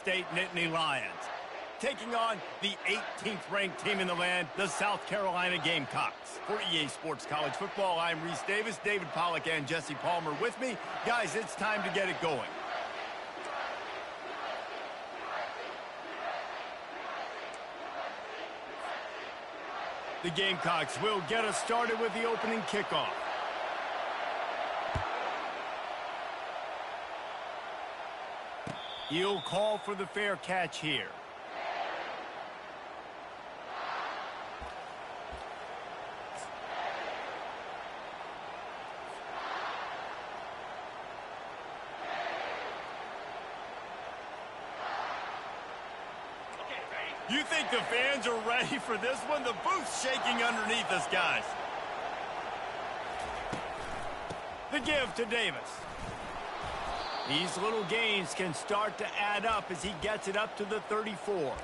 State Nittany Lions, taking on the 18th ranked team in the land, the South Carolina Gamecocks. For EA Sports College Football, I'm Reese Davis, David Pollack, and Jesse Palmer with me. Guys, it's time to get it going. The Gamecocks will get us started with the opening kickoff. He'll call for the fair catch here. You think the fans are ready for this one? The booth's shaking underneath us, guys. The give to Davis. These little gains can start to add up as he gets it up to the 34.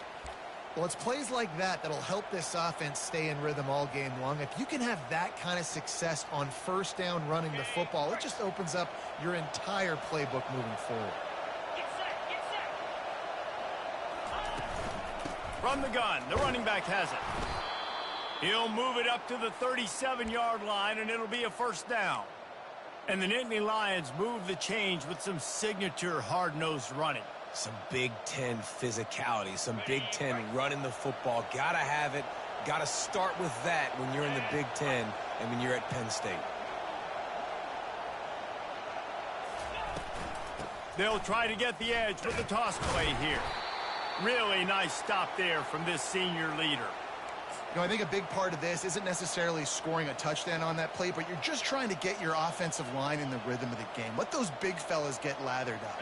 Well, it's plays like that that'll help this offense stay in rhythm all game long. If you can have that kind of success on first down running the football, it just opens up your entire playbook moving forward. From the gun, the running back has it. He'll move it up to the 37-yard line, and it'll be a first down. And the Nittany Lions move the change with some signature hard-nosed running. Some Big Ten physicality, some Big Ten running the football. Gotta have it. Gotta start with that when you're in the Big Ten and when you're at Penn State. They'll try to get the edge with the toss play here. Really nice stop there from this senior leader. You know, I think a big part of this isn't necessarily scoring a touchdown on that play, but you're just trying to get your offensive line in the rhythm of the game. Let those big fellas get lathered up.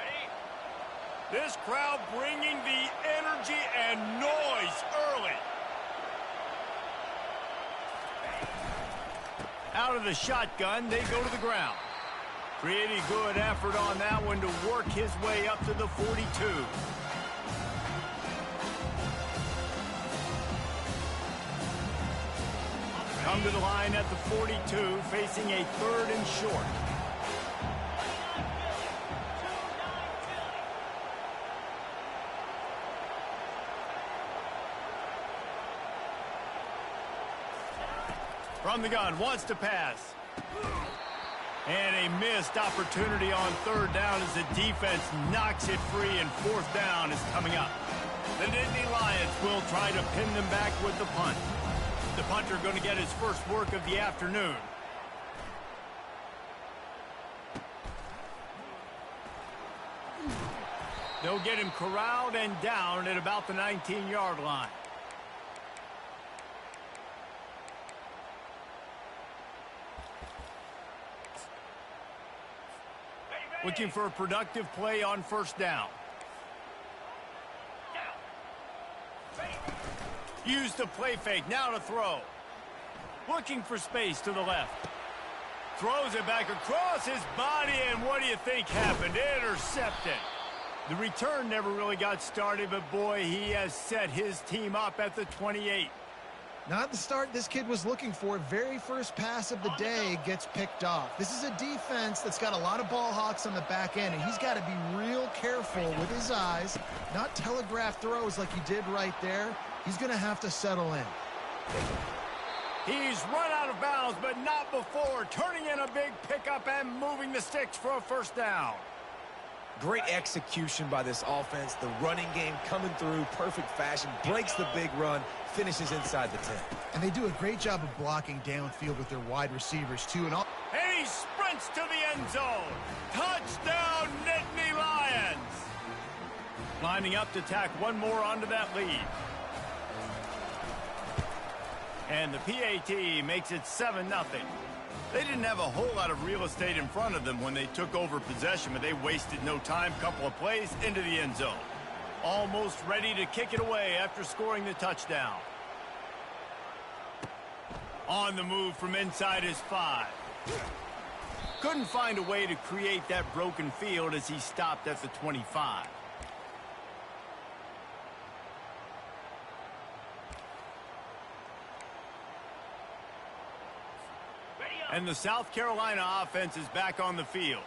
This crowd bringing the energy and noise early. Out of the shotgun, they go to the ground. Pretty good effort on that one to work his way up to the 42. Come to the line at the 42, facing a 3rd and short. From the gun, wants to pass. And a missed opportunity on 3rd down as the defense knocks it free, and 4th down is coming up. The Nittany Lions will try to pin them back with the punt. The punter going to get his first work of the afternoon. They'll get him corralled and down at about the 19-yard line. Looking for a productive play on first down. Used the play fake, now to throw. Looking for space to the left. Throws it back across his body, and what do you think happened? Intercepted. The return never really got started, but boy, he has set his team up at the 28. Not the start this kid was looking for. Very first pass of the day gets picked off. This is a defense that's got a lot of ball hawks on the back end, and he's got to be real careful with his eyes, not telegraph throws like he did right there. He's going to have to settle in. He's run out of bounds, but not before. Turning in a big pickup and moving the sticks for a first down. Great execution by this offense. The running game coming through, perfect fashion, breaks the big run, finishes inside the 10. And they do a great job of blocking downfield with their wide receivers, too. And he sprints to the end zone. Touchdown, Nittany Lions. Lining up to tack one more onto that lead. And the PAT makes it 7-0. They didn't have a whole lot of real estate in front of them when they took over possession, but they wasted no time. Couple of plays into the end zone. Almost ready to kick it away after scoring the touchdown. On the move from inside his 5. Couldn't find a way to create that broken field as he stopped at the 25. And the South Carolina offense is back on the field.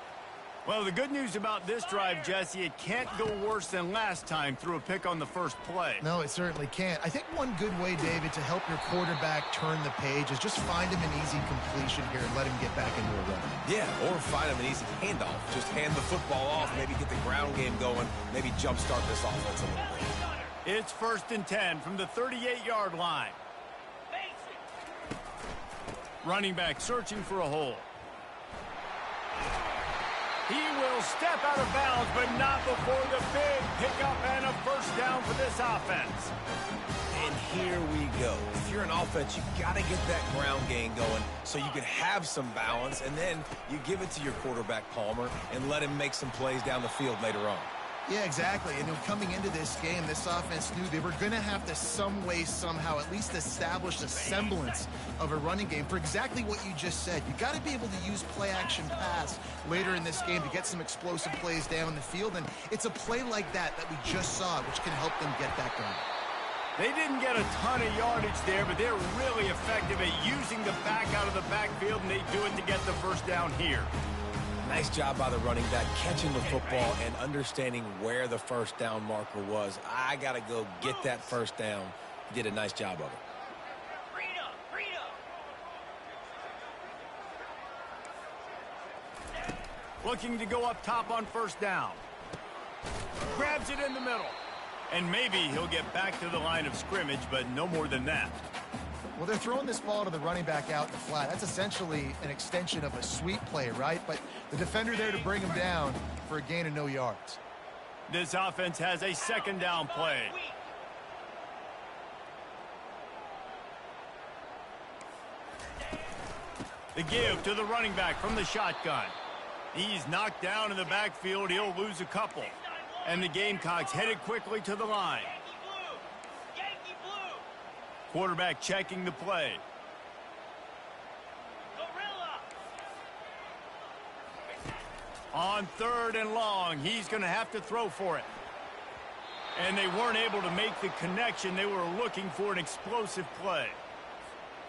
Well, the good news about this drive, Jesse, it can't go worse than last time through a pick on the first play. No, it certainly can't. I think one good way, David, to help your quarterback turn the page is just find him an easy completion here and let him get back into a run. Yeah, or find him an easy handoff. Just hand the football off, maybe get the ground game going, maybe jumpstart this offense a little bit. It's 1st and 10 from the 38-yard line. Running back searching for a hole. He will step out of bounds, but not before the big pickup and a first down for this offense. And here we go. If you're an offense, you got to get that ground game going so you can have some balance, and then you give it to your quarterback, Palmer, and let him make some plays down the field later on. Yeah, exactly. And coming into this game, this offense knew they were going to have to some way, somehow, at least establish a semblance of a running game for exactly what you just said. You got to be able to use play-action pass later in this game to get some explosive plays down the field. And it's a play like that we just saw, which can help them get that going. They didn't get a ton of yardage there, but they're really effective at using the back out of the backfield, and they do it to get the first down here. Nice job by the running back catching the football and understanding where the first down marker was. I got to go get that first down. He did a nice job of it. Looking to go up top on first down. Grabs it in the middle. And maybe he'll get back to the line of scrimmage, but no more than that. Well, they're throwing this ball to the running back out in the flat. That's essentially an extension of a sweep play, right? But the defender there to bring him down for a gain of no yards. This offense has a second down play. The give to the running back from the shotgun. He's knocked down in the backfield. He'll lose a couple. And the Gamecocks headed quickly to the line. Quarterback checking the play. On 3rd and long, he's going to have to throw for it. And they weren't able to make the connection. They were looking for an explosive play.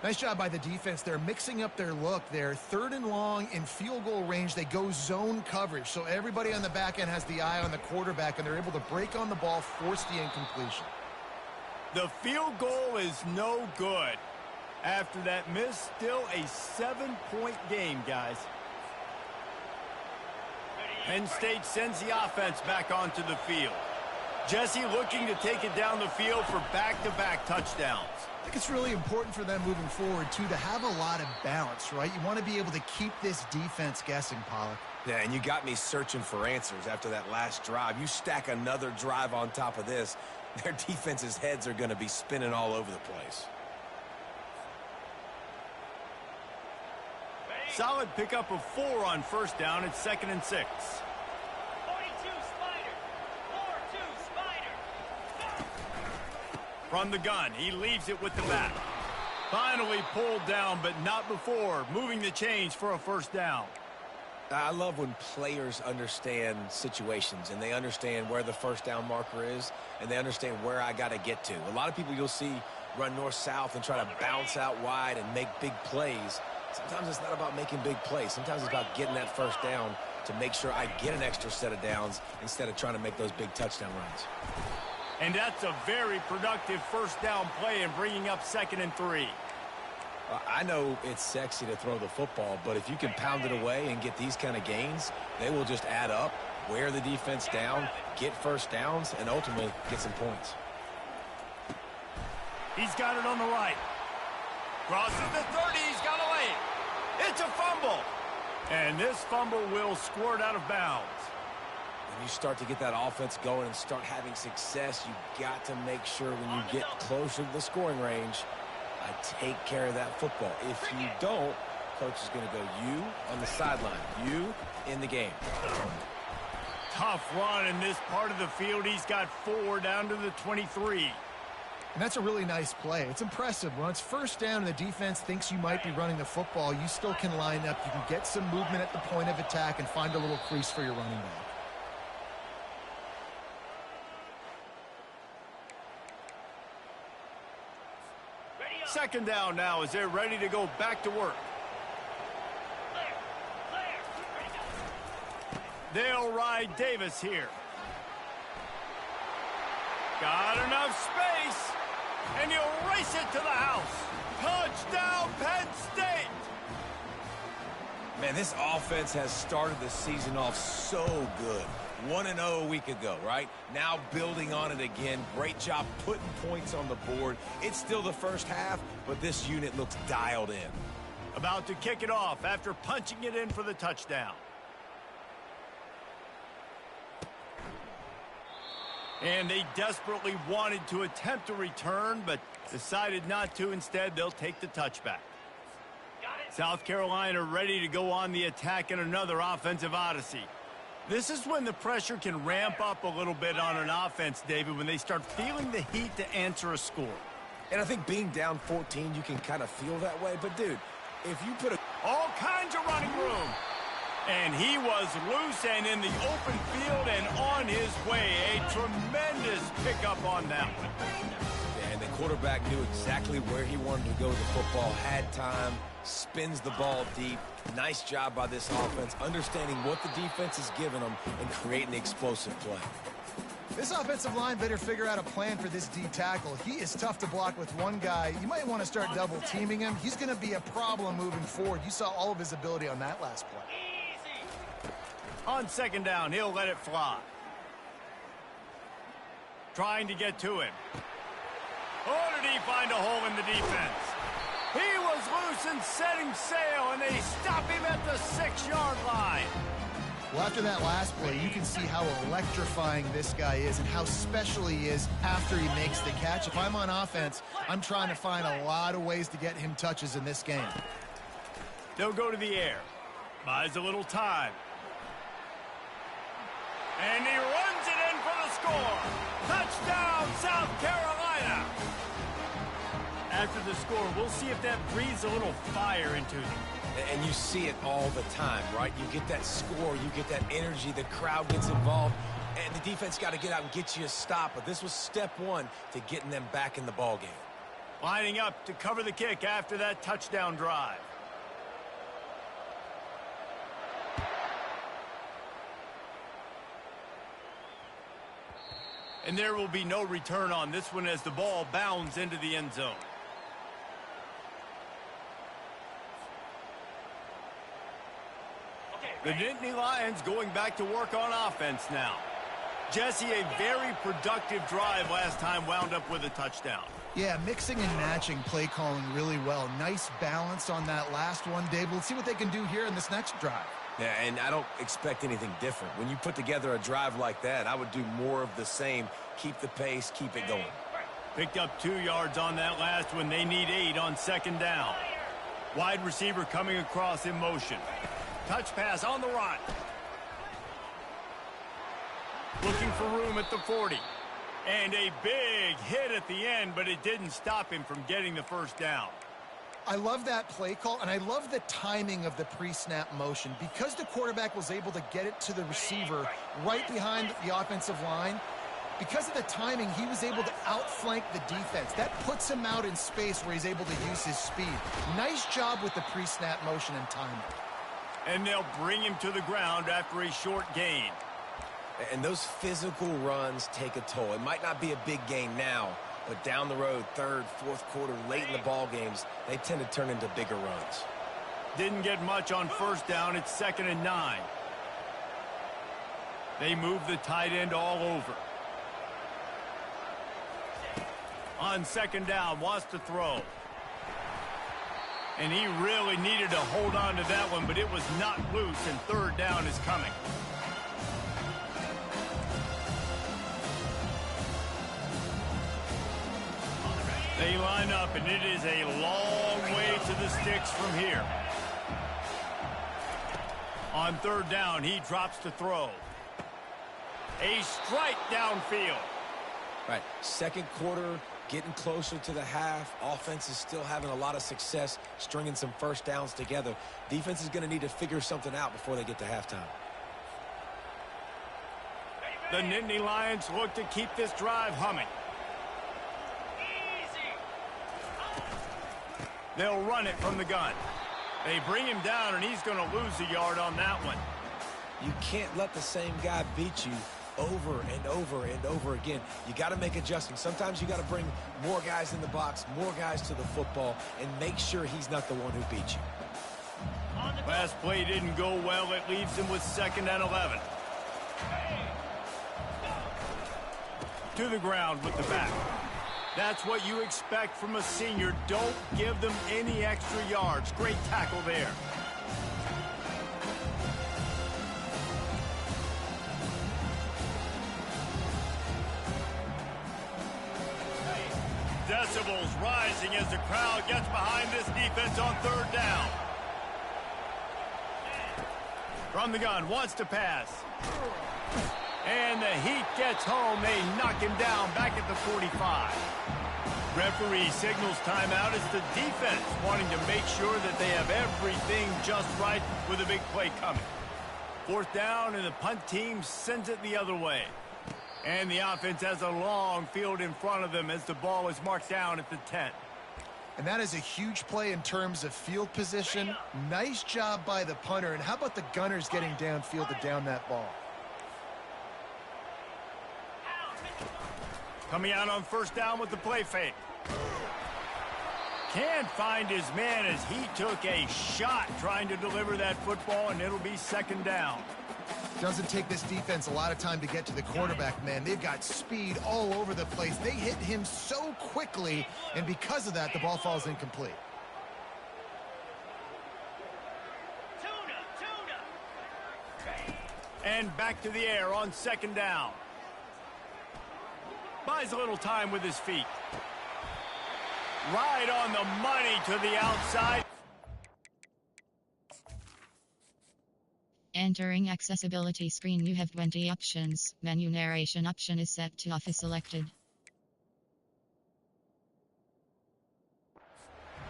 Nice job by the defense. They're mixing up their look there. 3rd and long in field goal range. They go zone coverage. So everybody on the back end has the eye on the quarterback, and they're able to break on the ball, force the incompletion. The field goal is no good. After that miss, still a 7-point game, guys. Penn State sends the offense back onto the field. Jesse looking to take it down the field for back-to-back touchdowns. I think it's really important for them moving forward, too, to have a lot of balance, right? You want to be able to keep this defense guessing, Pollock. Yeah, and you got me searching for answers after that last drive. You stack another drive on top of this, their defense's heads are going to be spinning all over the place. Solid pickup of 4 on first down. It's 2nd and 6. From the gun, he leaves it with the back. Finally pulled down, but not before moving the chains for a first down. I love when players understand situations and they understand where the first down marker is and they understand where I got to get to. A lot of people you'll see run north-south and try to bounce out wide and make big plays. Sometimes it's not about making big plays. Sometimes it's about getting that first down to make sure I get an extra set of downs instead of trying to make those big touchdown runs. And that's a very productive first down play and bringing up 2nd and 3. I know it's sexy to throw the football, but if you can pound it away and get these kind of gains, they will just add up, wear the defense down, get first downs, and ultimately get some points. He's got it on the right. Crosses the 30. He's got a lane. It's a fumble. And this fumble will squirt out of bounds. When you start to get that offense going and start having success, you got to make sure when you get closer to the scoring range, I take care of that football. If you don't, coach is going to go you on the sideline, you in the game. Tough run in this part of the field. He's got 4 down to the 23. And that's a really nice play. It's impressive. When it's first down and the defense thinks you might be running the football, you still can line up. You can get some movement at the point of attack and find a little crease for your running back. Second down now as they're ready to go back to work. They'll ride Davis here. Got enough space, and he'll race it to the house. Touchdown, Penn State! Man, this offense has started the season off so good. 1-0 a week ago, right? Now building on it again. Great job putting points on the board. It's still the first half, but this unit looks dialed in. About to kick it off after punching it in for the touchdown. And they desperately wanted to attempt a return, but decided not to. Instead, they'll take the touchback. South Carolina ready to go on the attack in another offensive odyssey. This is when the pressure can ramp up a little bit on an offense, David, when they start feeling the heat to answer a score. And I think being down 14, you can kind of feel that way. But, dude, if you put all kinds of running room. And he was loose and in the open field and on his way. A tremendous pickup on that one. And the quarterback knew exactly where he wanted to go with the football, had time, spins the ball deep. Nice job by this offense, understanding what the defense is giving them and creating the explosive play. This offensive line better figure out a plan for this D tackle. He is tough to block with one guy. You might want to start double teaming him. He's going to be a problem moving forward. You saw all of his ability on that last play. On second down, he'll let it fly. Trying to get to him. Oh, did he find a hole in the defense? He was loose and setting sail, and they stop him at the 6-yard line. Well, after that last play, you can see how electrifying this guy is and how special he is after he makes the catch. If I'm on offense, I'm trying to find a lot of ways to get him touches in this game. They'll go to the air. Buys a little time. And he runs it in for the score. Touchdown, South Carolina. After the score, we'll see if that breathes a little fire into them. And you see it all the time, right? You get that score, you get that energy, the crowd gets involved, and the defense got to get out and get you a stop. But this was step one to getting them back in the ballgame. Lining up to cover the kick after that touchdown drive. And there will be no return on this one as the ball bounds into the end zone. The Nittany Lions going back to work on offense now. Jesse, a very productive drive last time wound up with a touchdown. Yeah, mixing and matching play calling really well. Nice balance on that last one, Dave. Let's see what they can do here in this next drive. Yeah, and I don't expect anything different. When you put together a drive like that, I would do more of the same. Keep the pace, keep it going. Picked up 2 yards on that last one. They need 8 on second down. Wide receiver coming across in motion. Touch pass on the run. Looking for room at the 40. And a big hit at the end, but it didn't stop him from getting the first down. I love that play call, and I love the timing of the pre-snap motion. Because the quarterback was able to get it to the receiver right behind the offensive line, because of the timing, he was able to outflank the defense. That puts him out in space where he's able to use his speed. Nice job with the pre-snap motion and timing. And they'll bring him to the ground after a short gain. And those physical runs take a toll. It might not be a big gain now, but down the road, third, fourth quarter, late in the ball games, they tend to turn into bigger runs. Didn't get much on first down. It's 2nd and 9. They move the tight end all over. On second down, wants to throw. And he really needed to hold on to that one, but it was not loose, and third down is coming. They line up, and it is a long way to the sticks from here. On third down, he drops to throw. A strike downfield. Right, second quarter, getting closer to the half. Offense is still having a lot of success stringing some first downs together. Defense is going to need to figure something out before they get to halftime. The Nittany Lions look to keep this drive humming. They'll run it from the gun. They bring him down, and he's going to lose a yard on that one. You can't let the same guy beat you over and over and over again. You got to make adjustments. Sometimes you got to bring more guys in the box, more guys to the football, and make sure he's not the one who beat you. Last play didn't go well. It leaves him with 2nd and 11. To the ground with the back. That's what you expect from a senior. Don't give them any extra yards. Great tackle there. Decibels rising as the crowd gets behind this defense on 3rd down. From the gun, wants to pass. And the heat gets home. They knock him down back at the 45. Referee signals timeout as the defense wanting to make sure that they have everything just right with a big play coming. 4th down, and the punt team sends it the other way. And the offense has a long field in front of them as the ball is marked down at the 10. And that is a huge play in terms of field position. Nice job by the punter. And how about the gunners getting downfield to down that ball? Coming out on 1st down with the play fake. Can't find his man as he took a shot trying to deliver that football, and it'll be 2nd down. Doesn't take this defense a lot of time to get to the quarterback, man. They've got speed all over the place. They hit him so quickly, and because of that, the ball falls incomplete. And back to the air on 2nd down. Buys a little time with his feet. Right on the money to the outside. Entering accessibility screen, you have 20 options. Menu narration option is set to off is selected.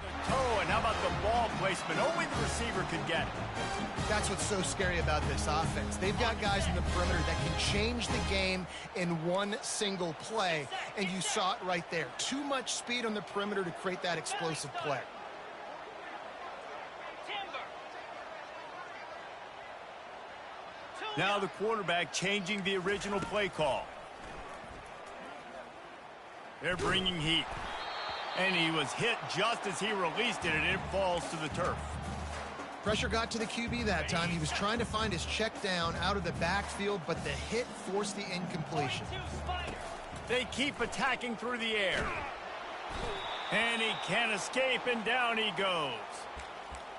The toe, and how about the ball placement? Only the receiver could get it. That's what's so scary about this offense. They've got guys in the perimeter that can change the game in one single play, and you saw it right there. Too much speed on the perimeter to create that explosive play. Now the quarterback changing the original play call. They're bringing heat. And he was hit just as he released it, and it falls to the turf. Pressure got to the QB that time. He was trying to find his check down out of the backfield, but the hit forced the incompletion. They keep attacking through the air. And he can't escape, and down he goes.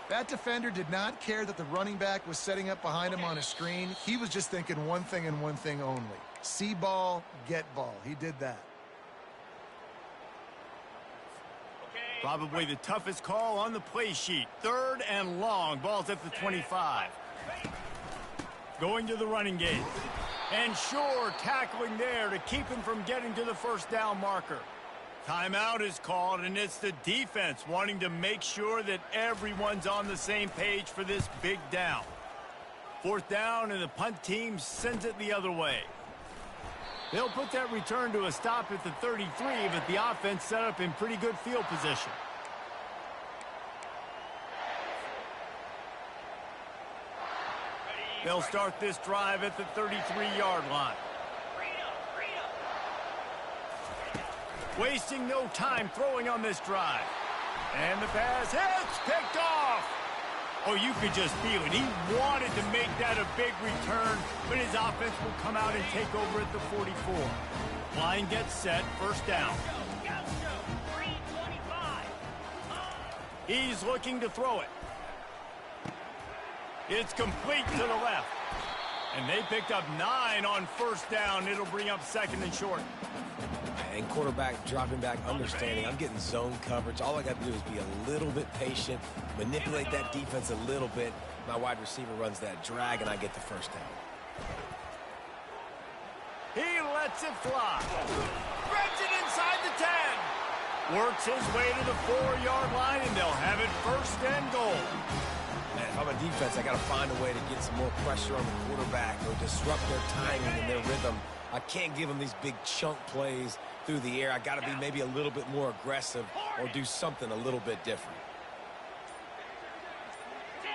That defender did not care that the running back was setting up behind him on a screen. He was just thinking one thing and one thing only. See ball, get ball. He did that. Probably the toughest call on the play sheet. 3rd and long. Ball's at the 25. Going to the running game. And sure, tackling there to keep him from getting to the 1st down marker. Timeout is called, and it's the defense wanting to make sure that everyone's on the same page for this big down. 4th down, and the punt team sends it the other way. They'll put that return to a stop at the 33, but the offense set up in pretty good field position. They'll start this drive at the 33-yard line. Wasting no time throwing on this drive. And the pass hits, picked off. Oh, you could just feel it. He wanted to make that a big return, but his offense will come out and take over at the 44. Line gets set, 1st down. He's looking to throw it. It's complete to the left. And they picked up 9 on 1st down. It'll bring up 2nd and short. And quarterback dropping back, understanding I'm getting zone coverage. All I got to do is be a little bit patient, manipulate that defense a little bit. My wide receiver runs that drag, and I get the 1st down. He lets it fly. Grabs it inside the 10. Works his way to the 4-yard line, and they'll have it 1st and goal. Man, if I'm a defense, I got to find a way to get some more pressure on the quarterback or disrupt their timing and their rhythm. I can't give them these big chunk plays through the air. I got to be maybe a little bit more aggressive or do something a little bit different.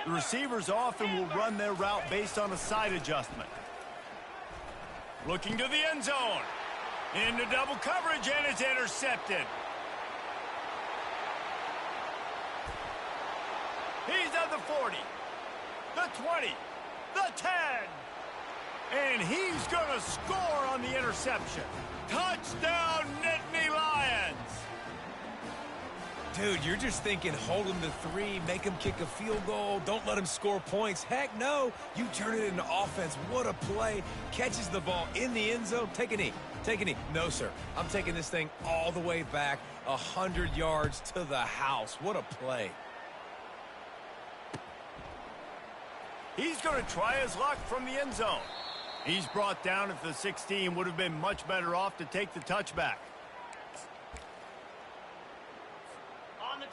The receivers often will run their route based on a side adjustment. Looking to the end zone. Into double coverage, and it's intercepted. He's at the 40, the 20, the 10. And he's going to score on the interception. Touchdown, Nittany Lions. Dude, you're just thinking hold him to 3, make him kick a field goal, don't let him score points. Heck no, you turn it into offense. What a play. Catches the ball in the end zone. Take a knee. Take a knee. No, sir. I'm taking this thing all the way back 100 yards to the house. What a play. He's going to try his luck from the end zone. He's brought down at the 16. Would have been much better off to take the touchback.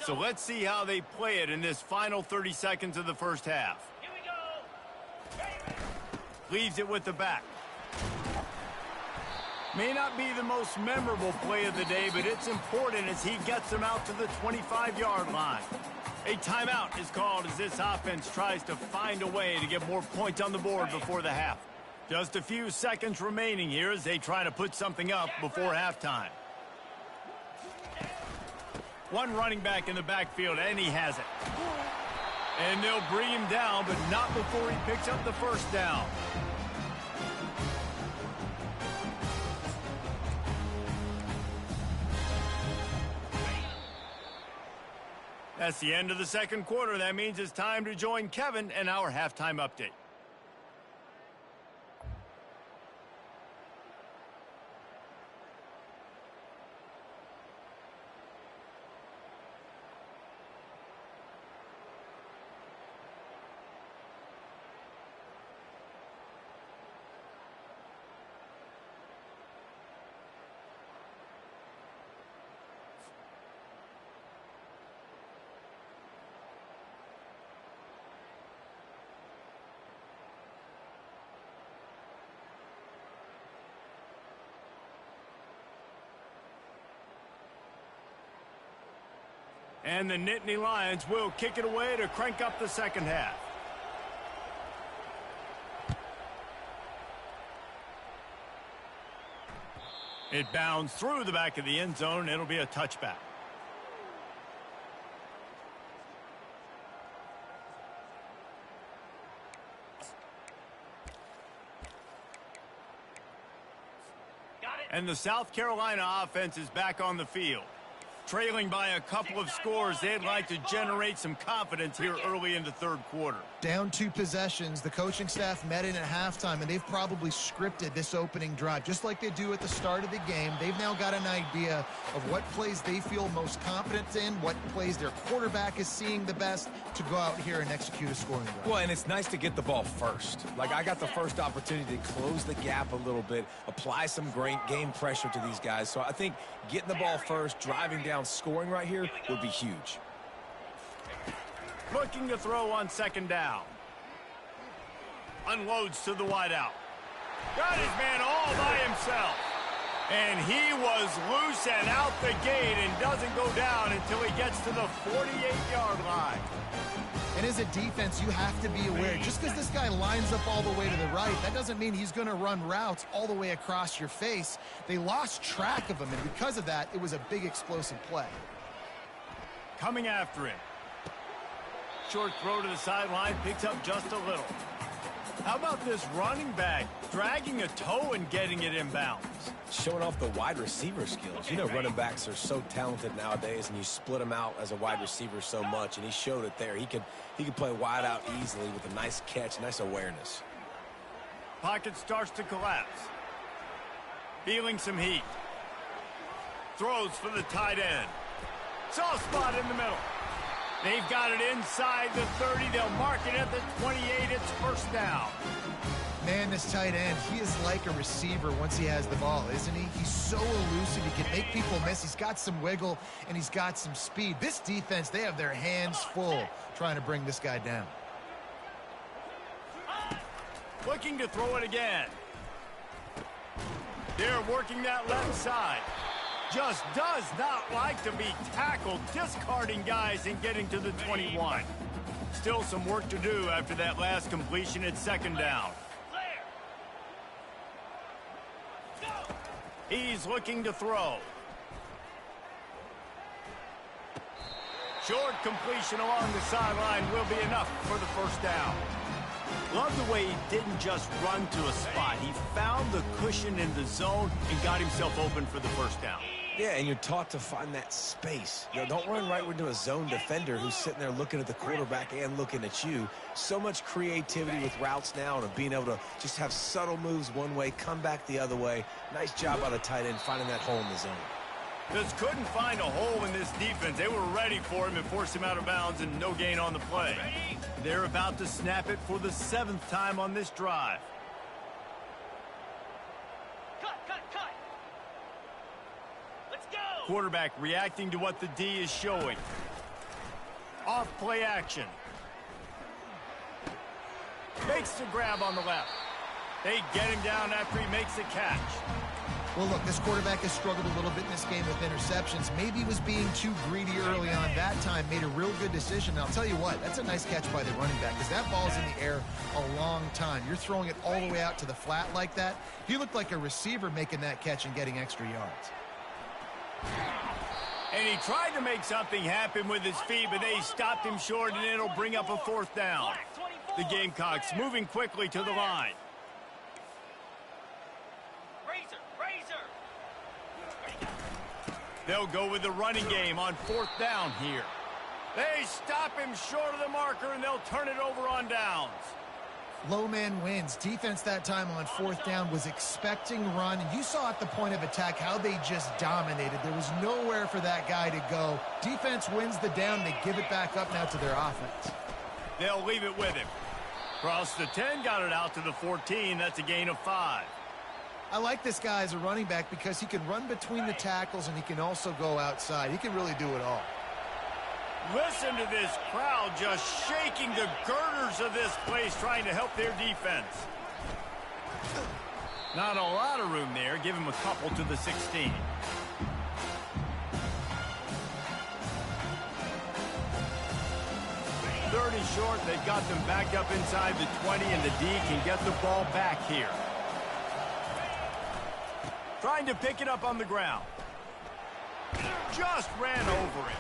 So let's see how they play it in this final 30 seconds of the first half. Here we go. Leaves it with the back. May not be the most memorable play of the day, but it's important as he gets them out to the 25-yard line. A timeout is called as this offense tries to find a way to get more points on the board before the half. Just a few seconds remaining here as they try to put something up before halftime. One running back in the backfield, and he has it. And they'll bring him down, but not before he picks up the first down. That's the end of the second quarter. That means it's time to join Kevin and our halftime update. And the Nittany Lions will kick it away to crank up the second half. It bounds through the back of the end zone. It'll be a touchback. And the South Carolina offense is back on the field. Trailing by a couple of scores, they'd like to generate some confidence here early in the third quarter. Down 2 possessions, the coaching staff met in at halftime, and they've probably scripted this opening drive. Just like they do at the start of the game, they've now got an idea of what plays they feel most confident in, what plays their quarterback is seeing the best to go out here and execute a scoring drive. Well, and it's nice to get the ball first. Like, I got the first opportunity to close the gap a little bit, apply some great game pressure to these guys. So I think getting the ball first, driving down, scoring right here would be huge. Looking to throw on second down. Unloads to the wideout. Got his man all by himself. And he was loose and out the gate and doesn't go down until he gets to the 48-yard line. And as a defense, you have to be aware, just because this guy lines up all the way to the right, that doesn't mean he's going to run routes all the way across your face. They lost track of him, and because of that, it was a big explosive play. Coming after it. Short throw to the sideline, picks up just a little. How about this running back dragging a toe and getting it inbounds? Showing off the wide receiver skills. You know, running backs are so talented nowadays, and you split them out as a wide receiver so much, and he showed it there. He could play wide out easily with a nice catch, nice awareness. Pocket starts to collapse. Feeling some heat. Throws for the tight end. Soft spot in the middle. They've got it inside the 30. They'll mark it at the 28. It's first down. Man, this tight end, he is like a receiver once he has the ball, isn't he? He's so elusive. He can make people miss. He's got some wiggle, and he's got some speed. This defense, they have their hands full trying to bring this guy down. Looking to throw it again. They're working that left side. Just does not like to be tackled, discarding guys and getting to the 21. Still some work to do after that last completion at second down. He's looking to throw. Short completion along the sideline will be enough for the first down. Love the way he didn't just run to a spot. He found the cushion in the zone and got himself open for the first down. Yeah, and you're taught to find that space. You know, don't run right into a zone defender who's sitting there looking at the quarterback and looking at you. So much creativity with routes now and being able to just have subtle moves one way, come back the other way. Nice job by the tight end finding that hole in the zone. Just couldn't find a hole in this defense. They were ready for him and forced him out of bounds and no gain on the play. They're about to snap it for the 7th time on this drive. Quarterback reacting to what the D is showing. Off play action. Makes the grab on the left. They get him down after he makes the catch. Well, look, this quarterback has struggled a little bit in this game with interceptions. Maybe he was being too greedy early on. That time made a real good decision. And I'll tell you what, that's a nice catch by the running back because that ball's in the air a long time. You're throwing it all the way out to the flat like that. He looked like a receiver making that catch and getting extra yards. And he tried to make something happen with his feet, but they stopped him short, and it'll bring up a 4th down. The Gamecocks moving quickly to the line. They'll go with the running game on 4th down here. They stop him short of the marker, and they'll turn it over on downs. Low man wins. Defense that time on 4th down was expecting run. And you saw at the point of attack how they just dominated. There was nowhere for that guy to go. Defense wins the down. They give it back up now to their offense. They'll leave it with him. Cross the 10, got it out to the 14. That's a gain of 5. I like this guy as a running back because he can run between the tackles and he can also go outside. He can really do it all. Listen to this crowd just shaking the girders of this place trying to help their defense. Not a lot of room there. Give him a couple to the 16. Third and short. They've got them backed up inside the 20, and the D can get the ball back here. Trying to pick it up on the ground. Just ran over it.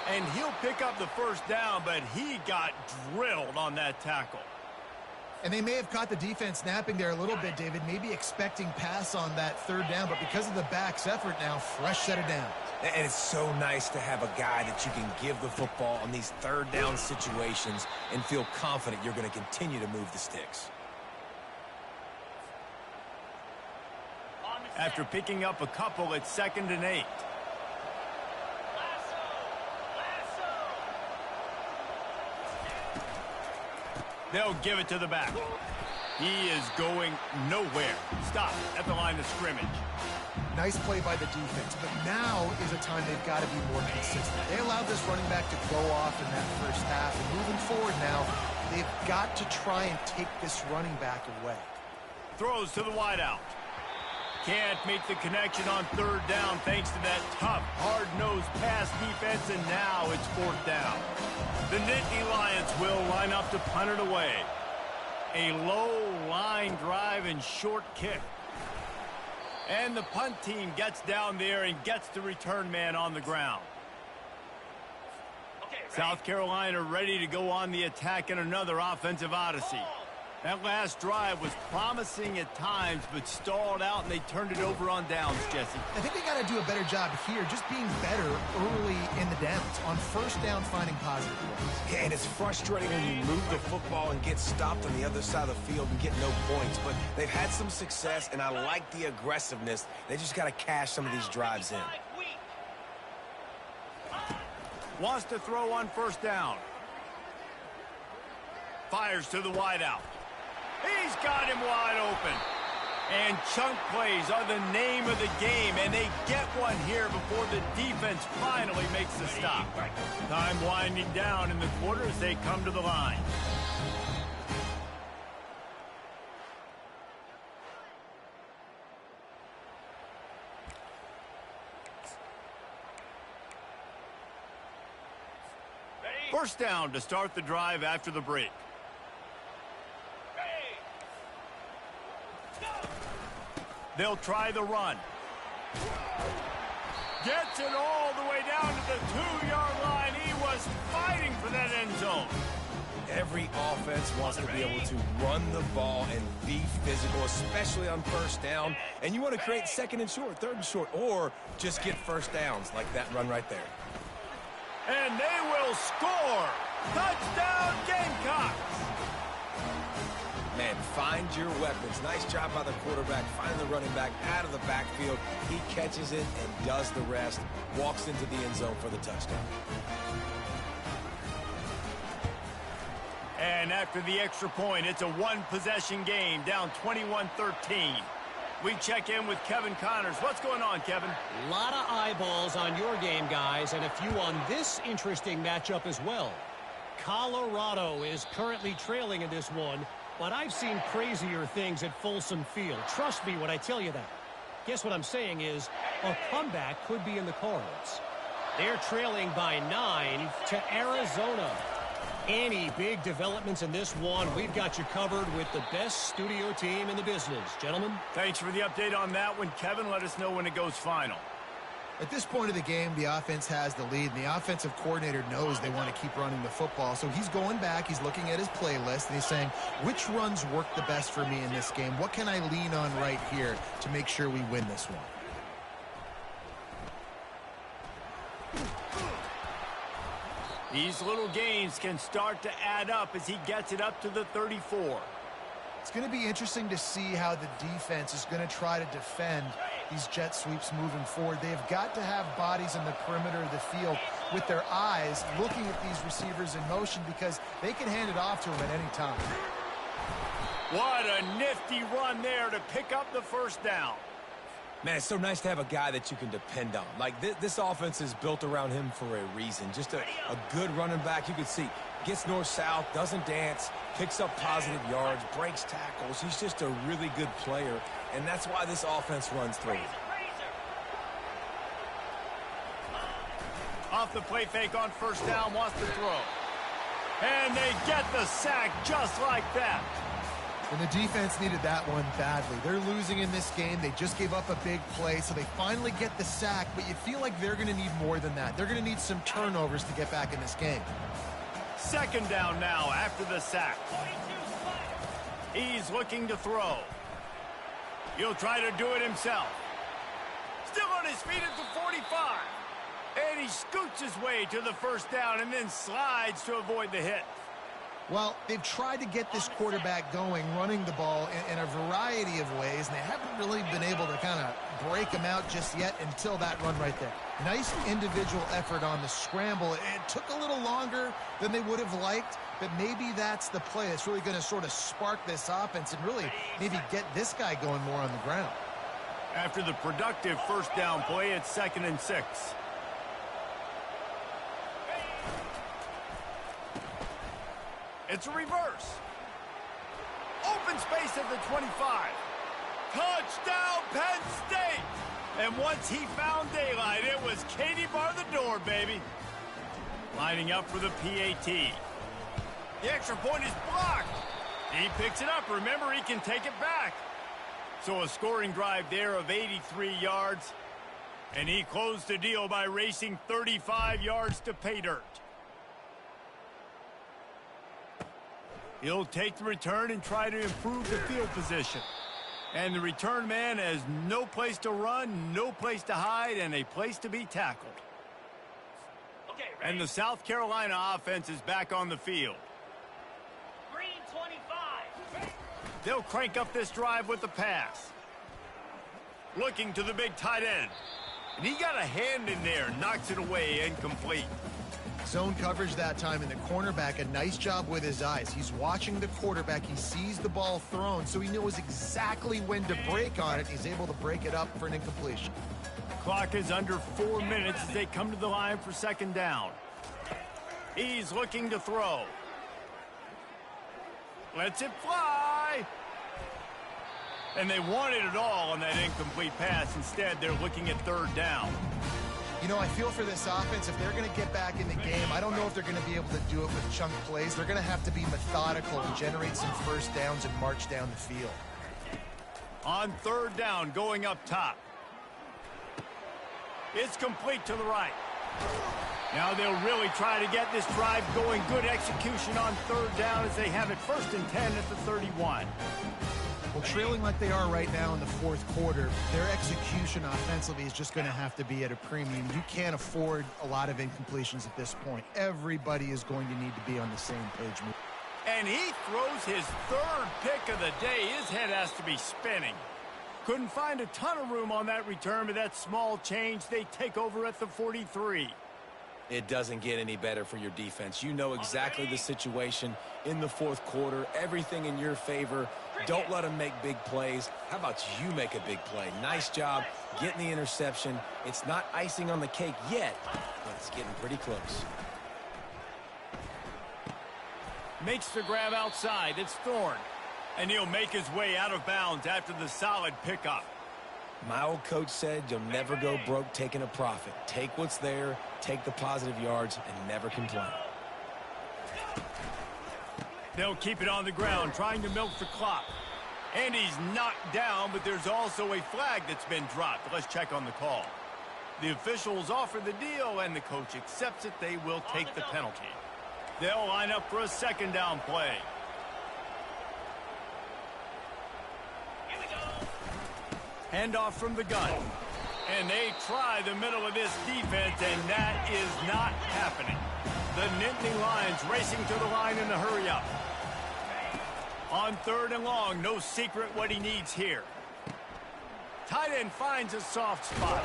And he'll pick up the first down, but he got drilled on that tackle. And they may have caught the defense napping there a little bit, David, maybe expecting pass on that 3rd down, but because of the back's effort now, fresh set of downs. And it's so nice to have a guy that you can give the football on these 3rd down situations and feel confident you're going to continue to move the sticks. After picking up a couple at 2nd and 8. They'll give it to the back. He is going nowhere. Stop at the line of scrimmage. Nice play by the defense, but now is a time they've got to be more consistent. They allowed this running back to go off in that first half, and moving forward now, they've got to try and take this running back away. Throws to the wideout. Can't make the connection on 3rd down thanks to that tough, hard-nosed pass defense, and now it's 4th down. The Nittany Lions will line up to punt it away. A low line drive and short kick. And the punt team gets down there and gets the return man on the ground. South Carolina ready to go on the attack in another offensive odyssey. That last drive was promising at times, but stalled out, and they turned it over on downs, Jesse. I think they got to do a better job here, just being better early in the downs. On 1st down, finding positive plays. Yeah, and it's frustrating when you move the football and get stopped on the other side of the field and get no points. But they've had some success, and I like the aggressiveness. They just got to cash some of these drives in. Wants to throw on 1st down. Fires to the wideout. He's got him wide open. And chunk plays are the name of the game, and they get one here before the defense finally makes the stop. Time winding down in the quarter as they come to the line. First down to start the drive after the break. They'll try the run. Gets it all the way down to the 2-yard line. He was fighting for that end zone. Every offense wants to be able to run the ball and be physical, especially on first down. And you want to create second and short, third and short, or just get first downs like that run right there. And they will score. Touchdown, Gamecocks. Man, find your weapons. Nice job by the quarterback, finding the running back out of the backfield. He catches it and does the rest, walks into the end zone for the touchdown. And after the extra point, it's a one-possession game, down 21-13. We check in with Kevin Connors. What's going on, Kevin? A lot of eyeballs on your game, guys, and a few on this interesting matchup as well. Colorado is currently trailing in this one, but I've seen crazier things at Folsom Field. Trust me when I tell you that. Guess what I'm saying is a comeback could be in the cards. They're trailing by 9 to Arizona. Any big developments in this one, we've got you covered with the best studio team in the business. Gentlemen. Thanks for the update on that one, Kevin. Let us know when it goes final. At this point of the game, the offense has the lead, and the offensive coordinator knows they want to keep running the football. So he's going back, he's looking at his playlist, and he's saying, which runs work the best for me in this game? What can I lean on right here to make sure we win this one? These little gains can start to add up as he gets it up to the 34. It's going to be interesting to see how the defense is going to try to defend these jet sweeps moving forward. They've got to have bodies in the perimeter of the field with their eyes looking at these receivers in motion because they can hand it off to them at any time. What a nifty run there to pick up the first down. Man, it's so nice to have a guy that you can depend on. Like, this offense is built around him for a reason. Just a good running back. You can see, gets north-south, doesn't dance, picks up positive yards, breaks tackles. He's just a really good player, and that's why this offense runs through. Off the play fake on first down, wants to throw. And they get the sack just like that. And the defense needed that one badly. They're losing in this game. They just gave up a big play, so they finally get the sack, but you feel like they're going to need more than that. They're going to need some turnovers to get back in this game. Second down now after the sack. He's looking to throw. He'll try to do it himself. Still on his feet at the 45. And he scoots his way to the first down and then slides to avoid the hit. Well, they've tried to get this quarterback going, running the ball in a variety of ways, and they haven't really been able to kind of break him out just yet until that run right there. Nice individual effort on the scramble. It took a little longer than they would have liked, but maybe that's the play that's really going to sort of spark this offense and really maybe get this guy going more on the ground. After the productive first down play, it's 2nd and 6. It's a reverse. Open space at the 25. Touchdown, Penn State! And once he found daylight, it was Katie bar the door, baby. Lining up for the PAT. The extra point is blocked. He picks it up. Remember, he can take it back. So a scoring drive there of 83 yards. And he closed the deal by racing 35 yards to pay dirt. He'll take the return and try to improve the field position. And the return man has no place to run, no place to hide, and a place to be tackled. And the South Carolina offense is back on the field. Green 25. They'll crank up this drive with the pass. Looking to the big tight end. And he got a hand in there, knocks it away, incomplete. Zone coverage that time, and the cornerback, a nice job with his eyes. He's watching the quarterback. He sees the ball thrown, so he knows exactly when to break on it. He's able to break it up for an incompletion. Clock is under 4 minutes as they come to the line for second down. He's looking to throw. Lets it fly. And they wanted it all on that incomplete pass. Instead, they're looking at third down. You know, I feel for this offense, if they're going to get back in the game, I don't know if they're going to be able to do it with chunk plays. They're going to have to be methodical and generate some first downs and march down the field. On third down, going up top. It's complete to the right. Now they'll really try to get this drive going. Good execution on third down as they have it 1st and 10 at the 31. Well, trailing like they are right now in the fourth quarter, their execution offensively is just going to have to be at a premium. You can't afford a lot of incompletions at this point. Everybody is going to need to be on the same page. And he throws his 3rd pick of the day. His head has to be spinning. Couldn't find a ton of room on that return, but that small change, they take over at the 43. It doesn't get any better for your defense. You know exactly the situation in the fourth quarter. Everything in your favor. Don't let them make big plays. How about you make a big play? Nice job getting the interception. It's not icing on the cake yet, but it's getting pretty close. Makes the grab outside. It's Thorne. And he'll make his way out of bounds after the solid pickup. My old coach said you'll never go broke taking a profit. Take what's there, take the positive yards, and never complain. They'll keep it on the ground, trying to milk the clock. And he's knocked down, but there's also a flag that's been dropped. Let's check on the call. The officials offer the deal, and the coach accepts it. They will take the penalty. They'll line up for a 2nd down play. Handoff from the gun. And they try the middle of this defense, and that is not happening. The Nittany Lions racing to the line in the hurry-up. On 3rd and long, no secret what he needs here. Tight end finds a soft spot.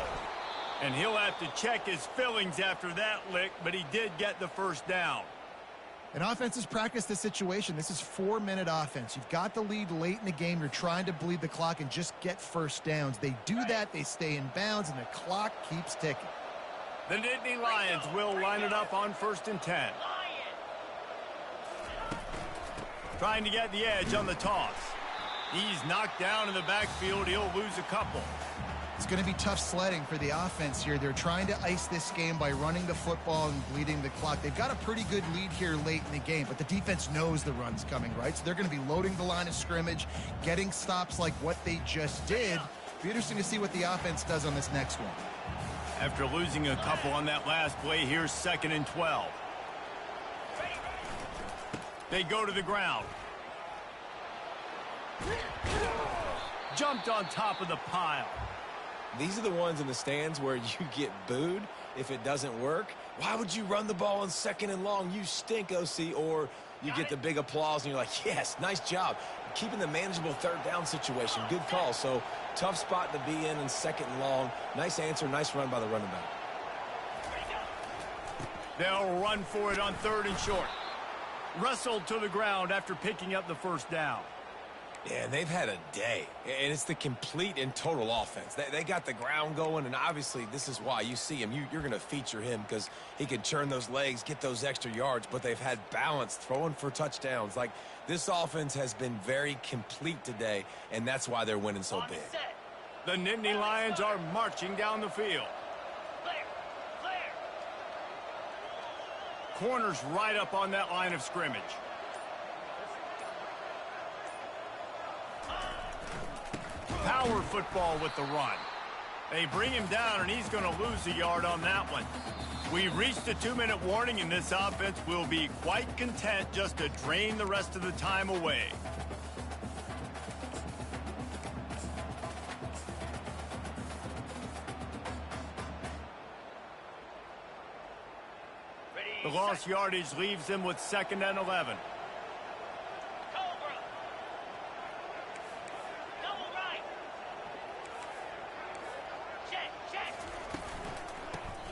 And he'll have to check his fillings after that lick, but he did get the 1st down. And offenses practice this situation. This is 4-minute offense. You've got the lead late in the game. You're trying to bleed the clock and just get first downs. They do that. They stay in bounds, and the clock keeps ticking. The Nittany Lions will line it up on 1st and 10. Trying to get the edge on the toss. He's knocked down in the backfield. He'll lose a couple. It's going to be tough sledding for the offense here. They're trying to ice this game by running the football and bleeding the clock. They've got a pretty good lead here late in the game, but the defense knows the run's coming, right? So they're going to be loading the line of scrimmage, getting stops like what they just did. Be interesting to see what the offense does on this next one. After losing a couple on that last play, here's 2nd and 12. They go to the ground. Jumped on top of the pile. These are the ones in the stands where you get booed if it doesn't work. Why would you run the ball on 2nd and long? You stink, OC. Or you get the big applause and you're like, yes, nice job. Keeping the manageable 3rd down situation. Good call. So tough spot to be in 2nd and long. Nice answer, nice run by the running back. They'll run for it on 3rd and short. Wrestled to the ground after picking up the 1st down. Yeah, they've had a day, and it's the complete and total offense. They got the ground going, and obviously this is why you see him. You're going to feature him because he can churn those legs, get those extra yards, but they've had balance, throwing for touchdowns. Like, this offense has been very complete today, and that's why they're winning so big. The Nittany Lions are marching down the field. Corners right up on that line of scrimmage. Power football with the run. They bring him down, and he's going to lose a yard on that one. We've reached the 2-minute warning, and this offense will be quite content just to drain the rest of the time away. The lost yardage leaves them with 2nd and 11.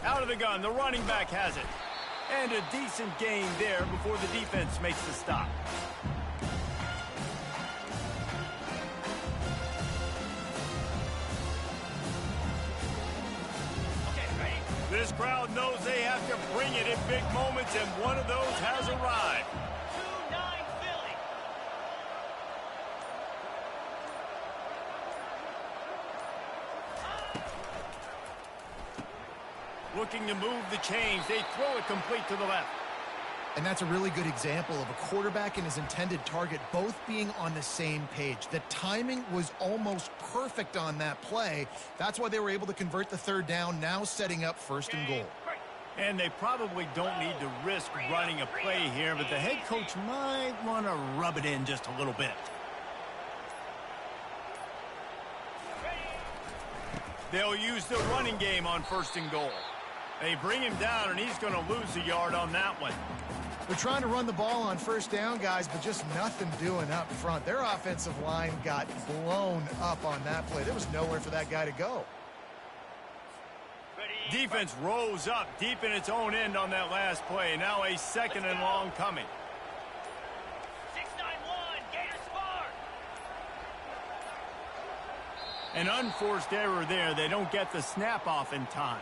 Out of the gun, the running back has it. And a decent gain there before the defense makes the stop. This crowd knows they have to bring it in big moments, and one of those has arrived. 2-9 Philly. Looking to move the chains. They throw it complete to the left. And that's a really good example of a quarterback and his intended target both being on the same page. The timing was almost perfect on that play. That's why they were able to convert the third down, now setting up 1st and goal. And they probably don't need to risk running a play here, but the head coach might want to rub it in just a little bit. They'll use the running game on 1st and goal. They bring him down, and he's going to lose a yard on that one. They're trying to run the ball on 1st down, guys, but just nothing doing up front. Their offensive line got blown up on that play. There was nowhere for that guy to go. Defense rose up deep in its own end on that last play. Now a 2nd and long coming. 6-9-1, Gators far. An unforced error there. They don't get the snap off in time.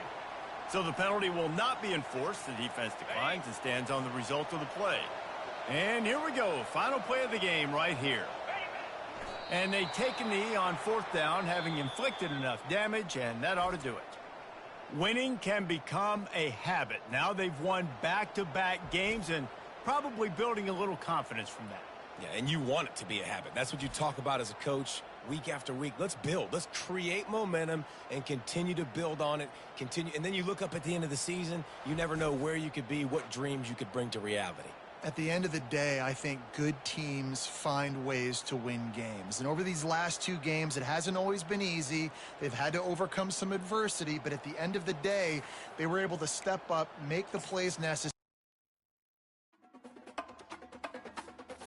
So the penalty will not be enforced. The defense declines and stands on the result of the play. And here we go. Final play of the game right here. And they take a knee on 4th down, having inflicted enough damage, and that ought to do it. Winning can become a habit. Now they've won back-to-back games and probably building a little confidence from that. Yeah, and you want it to be a habit. That's what you talk about as a coach week after week. Let's build. Let's create momentum and continue to build on it. And then you look up at the end of the season, you never know where you could be, what dreams you could bring to reality. At the end of the day, I think good teams find ways to win games. And over these last 2 games, it hasn't always been easy. They've had to overcome some adversity, but at the end of the day, they were able to step up, make the plays necessary.